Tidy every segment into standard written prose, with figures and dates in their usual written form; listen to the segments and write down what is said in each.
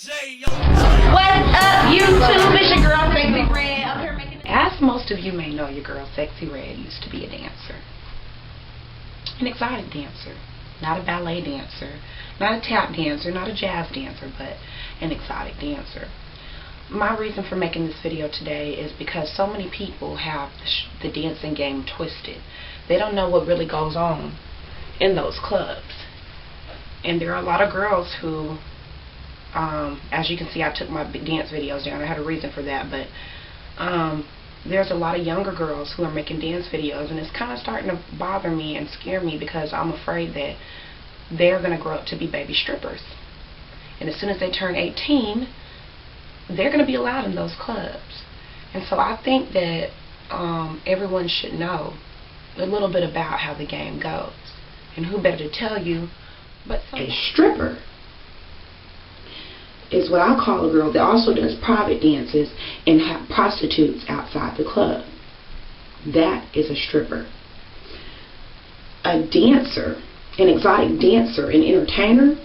What's up, YouTube? It's your girl, Sexy Red. Up here making. As most of you may know, your girl, Sexy Red, used to be a dancer. An exotic dancer. Not a ballet dancer. Not a tap dancer. Not a jazz dancer, but an exotic dancer. My reason for making this video today is because so many people have the dancing game twisted. They don't know what really goes on in those clubs. And there are a lot of girls who, as you can see, I took my dance videos down. I had a reason for that, but there's a lot of younger girls who are making dance videos, and it's kind of starting to bother me and scare me because I'm afraid that they're going to grow up to be baby strippers. And as soon as they turn 18, they're going to be allowed in those clubs. And so I think that everyone should know a little bit about how the game goes. And who better to tell you but someone. A stripper is what I call a girl that also does private dances and have prostitutes outside the club. That is a stripper. A dancer, an exotic dancer, an entertainer,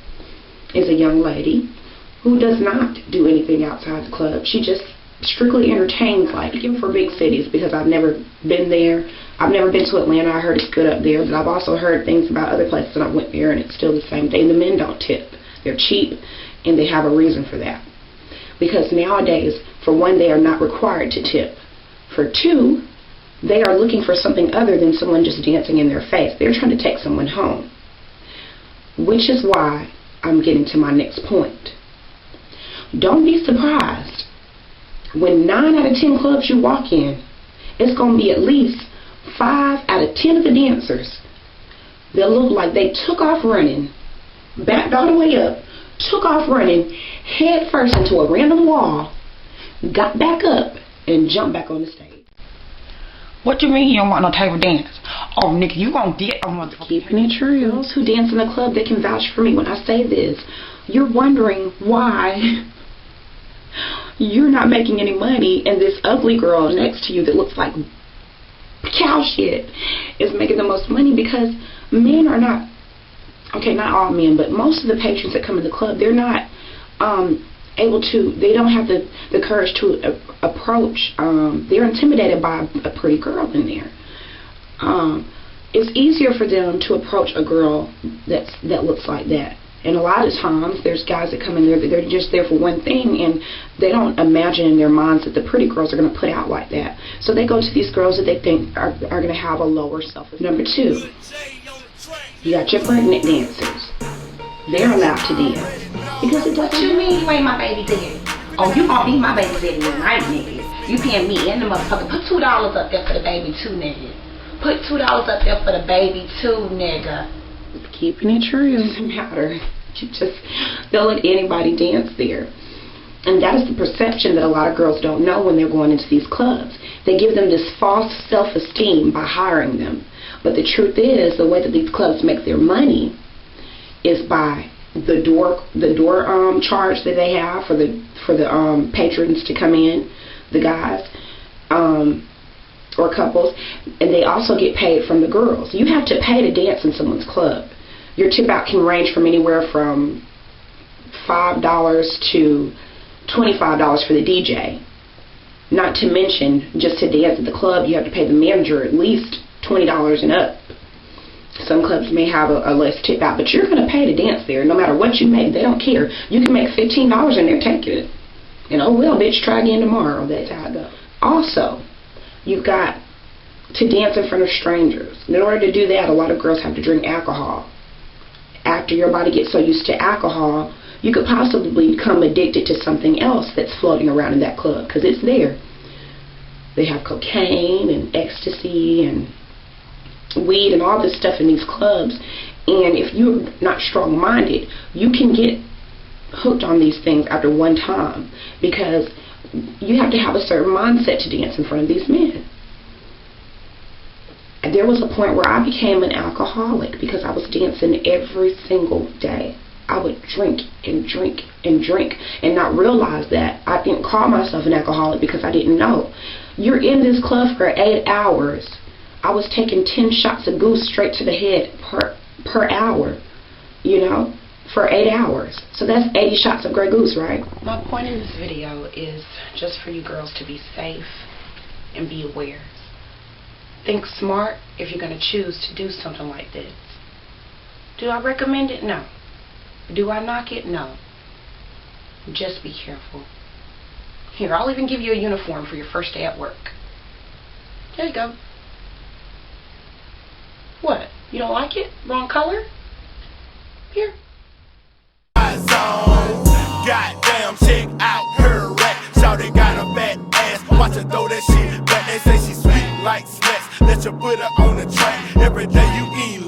is a young lady who does not do anything outside the club. She just strictly entertains, like, even for big cities, because I've never been there. I've never been to Atlanta. I heard it's good up there, but I've also heard things about other places that I went there, and it's still the same thing. The men don't tip. They're cheap, and they have a reason for that. Because nowadays, for one, they are not required to tip. For two, they are looking for something other than someone just dancing in their face. They're trying to take someone home. Which is why I'm getting to my next point. Don't be surprised when 9 out of 10 clubs you walk in, it's going to be at least 5 out of 10 of the dancers that look like they took off running, backed all the way up, took off running, head first into a random wall, got back up, and jumped back on the stage. What you mean you don't want no table dance? Oh, nigga, you gonna get a motherfucker. Keeping it true. Those who dance in the club, they can vouch for me when I say this. You're wondering why you're not making any money, and this ugly girl next to you that looks like cow shit is making the most money, because men are not, okay, not all men, but most of the patrons that come in the club, they're not able to, they don't have the courage to approach, they're intimidated by a pretty girl in there. It's easier for them to approach a girl that looks like that. And a lot of times, there's guys that come in there, they're just there for one thing, and they don't imagine in their minds that the pretty girls are going to put out like that. So they go to these girls that they think are going to have a lower self-esteem. Number 2, you got your pregnant dancers. They're allowed to dance. Because it doesn't. What you mean you ain't my baby daddy? Oh, you gonna be my baby daddy tonight, nigga. You paying me and the motherfucker. Put $2 up there for the baby too, nigga. Put $2 up there for the baby too, nigga. Keeping it true. It doesn't matter. They'll let anybody dance there. And that is the perception that a lot of girls don't know when they're going into these clubs. They give them this false self-esteem by hiring them. But the truth is, the way that these clubs make their money is by the door charge that they have for the patrons to come in, the guys or couples, and they also get paid from the girls. You have to pay to dance in someone's club. Your tip out can range from anywhere from $5 to $25 for the DJ. Not to mention, just to dance at the club, you have to pay the manager at least $20 and up. Some clubs may have a less tip out, but you're going to pay to dance there. No matter what you make, they don't care. You can make $15 and they're taking it. And oh well, bitch, try again tomorrow. That's how it goes. Also, you've got to dance in front of strangers. In order to do that, a lot of girls have to drink alcohol. After your body gets so used to alcohol, you could possibly become addicted to something else that's floating around in that club, because it's there. They have cocaine and ecstasy and weed and all this stuff in these clubs, and if you're not strong-minded, you can get hooked on these things after one time, because you have to have a certain mindset to dance in front of these men. There was a point where I became an alcoholic because I was dancing every single day. I would drink and drink and drink and not realize that. I didn't call myself an alcoholic because I didn't know. You're in this club for 8 hours. I was taking 10 shots of goose straight to the head per hour, you know. for 8 hours. So that's 80 shots of Grey Goose, right? My point in this video is just for you girls to be safe and be aware. Think smart if you're going to choose to do something like this. Do I recommend it? No. Do I knock it? No. Just be careful. Here, I'll even give you a uniform for your first day at work. There you go. What? You don't like it? Wrong color? Here. Goddamn, check out her rack. Shawty got a fat ass. Watch her throw that shit back. They say she sweet like snacks. Let you put her on the track. Every day you eat